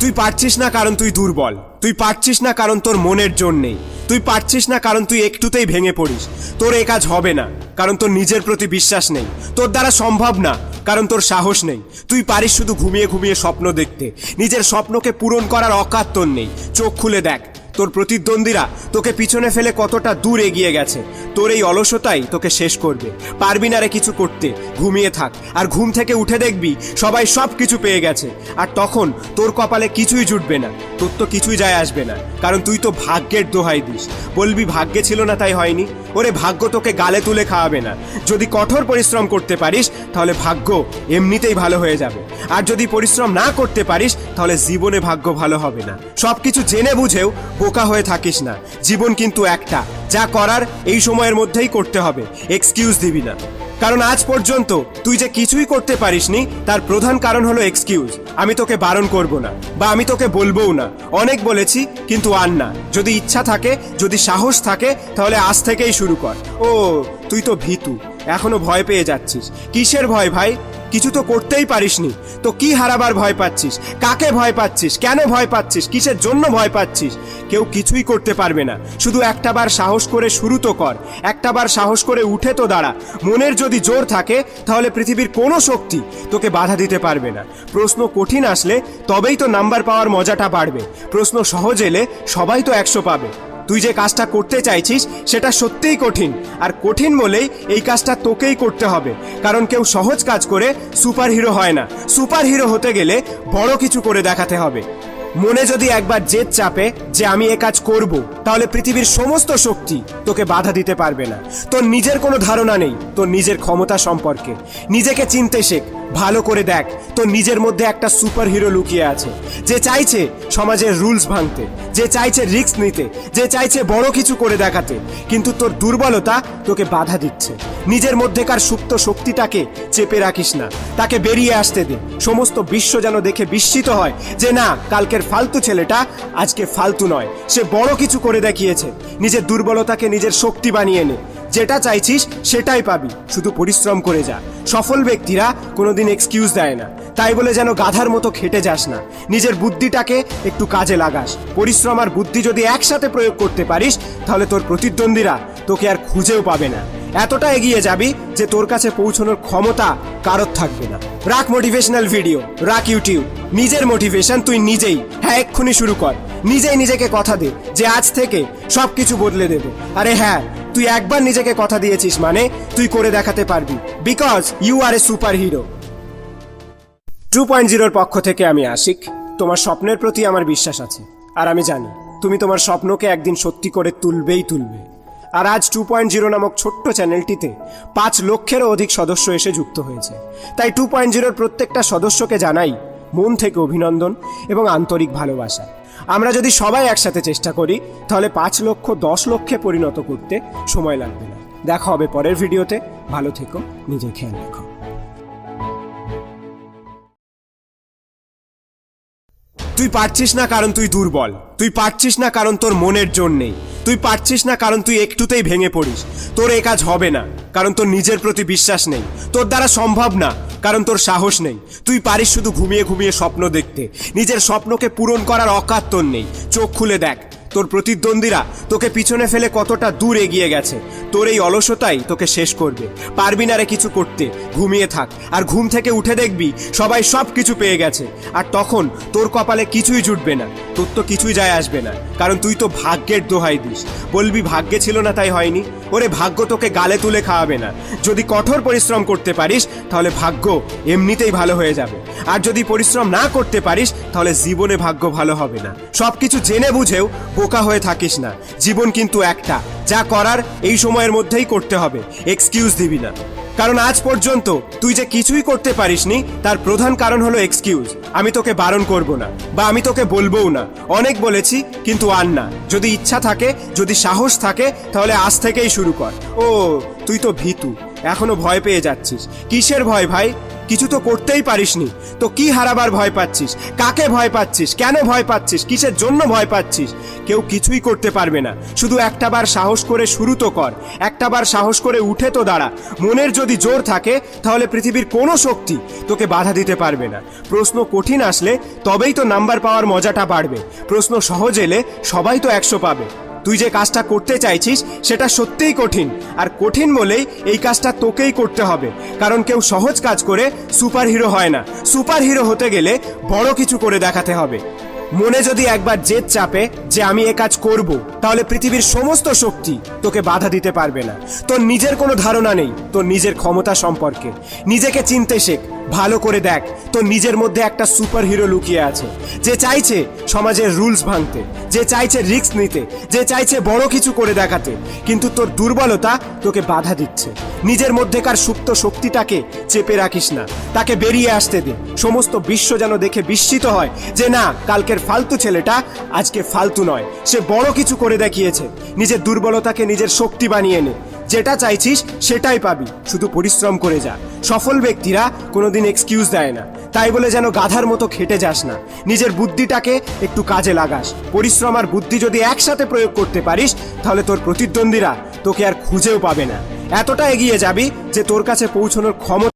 তুই পারছিস না কারণ তুই দুর্বল, তুই পারছিস না কারণ তোর মনের জোর নেই, তুই পারছিস না কারণ তুই একটুতেই ভেঙে পড়িস। তোর এ কাজ হবে না কারণ তোর নিজের প্রতি বিশ্বাস নেই, তোর দ্বারা সম্ভব না কারণ তোর সাহস নেই। তুই পারিস শুধু ঘুমিয়ে ঘুমিয়ে স্বপ্ন দেখতে, নিজের স্বপ্নকে পূরণ করার অকাত তোর নেই। চোখ খুলে দেখ, তোর প্রতিদ্বন্দ্বীরা তোকে পিছনে ফেলে কতটা দূর এগিয়ে গেছে। তোর এই অলসতাই তোকে শেষ করবে। পারবি না রে কিছু করতে, ঘুমিয়ে থাক। আর ঘুম থেকে উঠে দেখবি সবাই সব কিছু পেয়ে গেছে, আর তখন তোর কপালে কিছুই জুটবে না, তোর তো কিছুই যায় আসবে না, কারণ তুই তো ভাগ্যের দোহাই দিস। বলবি ভাগ্যে ছিল না তাই হয়নি। ওরে ভাগ্য তোকে গালে তুলে খাওয়াবে না। যদি কঠোর পরিশ্রম করতে পারিস তাহলে ভাগ্য এমনিতেই ভালো হয়ে যাবে, আর যদি পরিশ্রম না করতে পারিস তাহলে জীবনে ভাগ্য ভালো হবে না। সবকিছু জেনে বুঝেও বোকা হয়ে থাকিস না। জীবন কিন্তু একটা, যা করার এই সময়ের মধ্যেই করতে হবে। এক্সকিউজ দিবি না, কারণ আজ পর্যন্ত তুই যে কিছুই করতে পারিসনি তার প্রধান কারণ হলো এক্সকিউজ। আমি তোকে বারণ করব না, বা আমি তোকে বলবোও না। অনেক বলেছি কিন্তু আর না। যদি ইচ্ছা থাকে, যদি সাহস থাকে, তাহলে আজ থেকেই শুরু কর। ও তুই তো ভীতু, এখনো ভয় পেয়ে যাচ্ছিস। কিসের ভয় ভাই? কিছু তো করতেই পারিসনি, তো কি হারাবার ভয় পাচ্ছিস? কাকে ভয় পাচ্ছিস? কেন ভয় পাচ্ছিস? কিসের জন্য ভয় পাচ্ছিস? কেউ কিছুই করতে পারবে না। শুধু একটাবার সাহস করে শুরু তো কর, একটাবার সাহস করে উঠে তো দাঁড়া। মনের যদি জোর থাকে তাহলে পৃথিবীর কোনো শক্তি তোকে বাধা দিতে পারবে না। প্রশ্ন কঠিন আসলে তবেই তো নাম্বার পাওয়ার মজাটা বাড়বে। প্রশ্ন সহজ এলে সবাই তো 100 পাবে। তুই যে কাজটা করতে চাইছিস সেটা সত্যিই কঠিন, আর কঠিন বলেই এই কাজটা তোকেই করতে হবে। কারণ কেউ সহজ কাজ করে সুপার হিরো হয় না। সুপার হিরো হতে গেলে বড় কিছু করে দেখাতে হবে। মনে যদি একবার জেদ চাপে যে আমি এ কাজ করব, তাহলে পৃথিবীর সমস্ত শক্তি তোকে বাধা দিতে পারবে না। তোর নিজের কোনো ধারণা নেই তোর নিজের ক্ষমতা সম্পর্কে। নিজেকে চিনতে শেখ, ভালো করে দেখ তোর নিজের মধ্যে একটা সুপার হিরো লুকিয়ে আছে, যে চাইছে সমাজের রুলস ভাঙতে, যে চাইছে রিস্ক নিতে, যে চাইছে বড় কিছু করে দেখাতে। কিন্তু তোর দুর্বলতা তোকে বাধা দিচ্ছে। নিজের মধ্যেকার সুপ্ত শক্তিটাকে চেপে রাখিস না, তাকে বেরিয়ে আসতে দে। সমস্ত বিশ্ব যেন দেখে বিস্মিত হয় যে না, কালকের ফালতু ছেলেটা আজকে ফালতু নয়, সে বড় কিছু করে দেখিয়েছে। নিজের দুর্বলতাকে নিজের শক্তি বানিয়ে নে। যেটা চাইছিস সেটাই পাবি, শুধু পরিশ্রম করে যা। সফল ব্যক্তিরা কোনোদিন এক্সকিউজ দেয় না, তাই বলে যেন গাধার মতো খেটে যাস না। নিজের বুদ্ধিটাকে একটু কাজে লাগাস। পরিশ্রম আর বুদ্ধি যদি একসাথে প্রয়োগ করতে পারিস তাহলে তোর প্রতিদ্বন্দ্বীরা তোকে আর খুঁজেও পাবে না। এতটা এগিয়ে যাবি যে তোর কাছে পৌঁছানোর ক্ষমতা কারোর থাকবে না। রাখ মোটিভেশনাল ভিডিও, রাখ ইউটিউব। নিজের মোটিভেশন তুই নিজেই, হ্যাঁ এক্ষুনি শুরু কর। নিজেই নিজেকে কথা দে যে আজ থেকে সবকিছু বদলে দেবে। আরে হ্যাঁ, তুই একবার নিজেকে কথা দিয়েছিস মানে তুই করে দেখাতে পারবি, because you are a superhero. 2.0 পক্ষ থেকে আমি আশিক। তোমার স্বপ্নের প্রতি আমার বিশ্বাস আছে, আর আমি জানি তুমি তোমার স্বপ্নকে একদিন সত্যি করে তুলবেই তুলবে। আর আজ 2.0 নামক ছোট্ট চ্যানেলটিতে 5 লক্ষেরও অধিক সদস্য এসে যুক্ত হয়েছে। তাই 2.0 প্রত্যেকটা সদস্যকে জানাই মন থেকে অভিনন্দন এবং আন্তরিক ভালোবাসা। আমরা যদি সবাই একসাথে চেষ্টা করি তাহলে 5 লক্ষ 10 লক্ষে পরিণত করতে সময় লাগবে না। দেখা হবে পরের ভিডিওতে। ভালো থেকো, নিজের খেয়াল রেখো। তুই পারছিস না কারণ তুই দুর্বল, তুই পারছিস না কারণ তোর মনের জোর নেই, তুই পারছিস না কারণ তুই একটুতেই ভেঙে পড়িস। তোর এ কাজ হবে না কারণ তোর নিজের প্রতি বিশ্বাস নেই, তোর দ্বারা সম্ভব না কারণ তোর সাহস নেই। তুই পারিস শুধু ঘুমিয়ে ঘুমিয়ে স্বপ্ন দেখতে, নিজের স্বপ্নকে পূরণ করার অকাত তোর নেই। চোখ খুলে দেখ, তোর প্রতিদ্বন্দ্বীরা তোকে পিছনে ফেলে কতটা দূর এগিয়ে গেছে। তোর এই অলসতাই তোকে শেষ করবে। পারবি না রে কিছু করতে, ঘুমিয়ে থাক। আর ঘুম থেকে উঠে দেখবি সবাই সব কিছু পেয়ে গেছে, আর তখন তোর কপালে কিছুই জুটবে না, তোর তো কিছুই যায় আসবে না, কারণ তুই তো ভাগ্যের দোহাই দিস। বলবি ভাগ্যে ছিল না তাই হয়নি। ওরে ভাগ্য তোকে গালে তুলে খাওয়াবে না। যদি কঠোর পরিশ্রম করতে পারিস তাহলে ভাগ্য এমনিতেই ভালো হয়ে যাবে, আর যদি পরিশ্রম না করতে পারিস তাহলে জীবনে ভাগ্য ভালো হবে না। সবকিছু জেনে বুঝেও বোকা হয়ে থাকিস না। জীবন কিন্তু একটা, যা করার এই সময়ের মধ্যেই করতে হবে। এক্সকিউজ দিবি না, কারণ আজ পর্যন্ত তুই যে কিছুই করতে পারিসনি তার প্রধান কারণ হলো এক্সকিউজ। আমি তোকে বারণ করব না, বা আমি তোকে বলবোও না। অনেক বলেছি কিন্তু আর না। যদি ইচ্ছা থাকে, যদি সাহস থাকে, তাহলে আজ থেকেই শুরু কর। ও তুই তো ভীতু, এখনো ভয় পেয়ে যাচ্ছিস। কিসের ভয় ভাই? কিছু তো করতেই পারিসনি, তো কি হারাবার ভয় পাচ্ছিস? কাকে ভয় পাচ্ছিস? কেন ভয় পাচ্ছিস? কিসের জন্য ভয় পাচ্ছিস? কেউ কিছুই করতে পারবে না। শুধু একটাবার সাহস করে শুরু তো কর, একটাবার সাহস করে উঠে তো দাঁড়া। মনের যদি জোর থাকে তাহলে পৃথিবীর কোনো শক্তি তোকে বাধা দিতে পারবে না। প্রশ্ন কঠিন আসলে তবেই তো নাম্বার পাওয়ার মজাটা বাড়বে। প্রশ্ন সহজ এলে সবাই তো 100 পাবে। তুই যে কাজটা করতে চাইছিস সেটা সত্যিই কঠিন, আর কঠিন বলেই এই কাজটা তোকেই করতে হবে। কারণ কেউ সহজ কাজ করে সুপার হিরো হয় না। সুপার হিরো হতে গেলে বড় কিছু করে দেখাতে হবে। মনে যদি একবার জেদ চাপে যে আমি এ কাজ করব, তাহলে পৃথিবীর সমস্ত শক্তি তোকে বাধা দিতে পারবে না। তোর নিজের কোনো ধারণা নেই তোর নিজের ক্ষমতা সম্পর্কে। নিজেকে চিনতে শেখ, ভালো করে দেখ তোর নিজের মধ্যে একটা সুপার হিরো লুকিয়ে আছে, যে চাইছে সমাজের রুলস ভাঙতে, যে চাইছে রিস্ক নিতে, যে চাইছে বড় কিছু করে দেখাতে। কিন্তু তোর দুর্বলতা তোকে বাধা দিচ্ছে। নিজের মধ্যেকার সুপ্ত শক্তিটাকে চেপে রাখিস না, তাকে বেরিয়ে আসতে দে। সমস্ত বিশ্ব যেন দেখে বিস্মিত হয় যে না, কালকের ফালতু ছেলেটা আজকে ফালতু নয়, সে বড় কিছু করে দেখিয়েছে। নিজের দুর্বলতাকে নিজের শক্তি বানিয়ে নে। যেটা চাইছিস সেটাই পাবি, শুধু পরিশ্রম করে যা। সফল ব্যক্তিরা কোনোদিন এক্সকিউজ দেয় না, তাই বলে যেন গাধার মতো খেটে যাস না। নিজের বুদ্ধিটাকে একটু কাজে লাগাস। পরিশ্রম আর বুদ্ধি যদি একসাথে প্রয়োগ করতে পারিস তাহলে তোর প্রতিদ্বন্দ্বীরা তোকে আর খুঁজেও পাবে না। এতটা এগিয়ে যাবি যে তোর কাছে পৌঁছানোর ক্ষমতা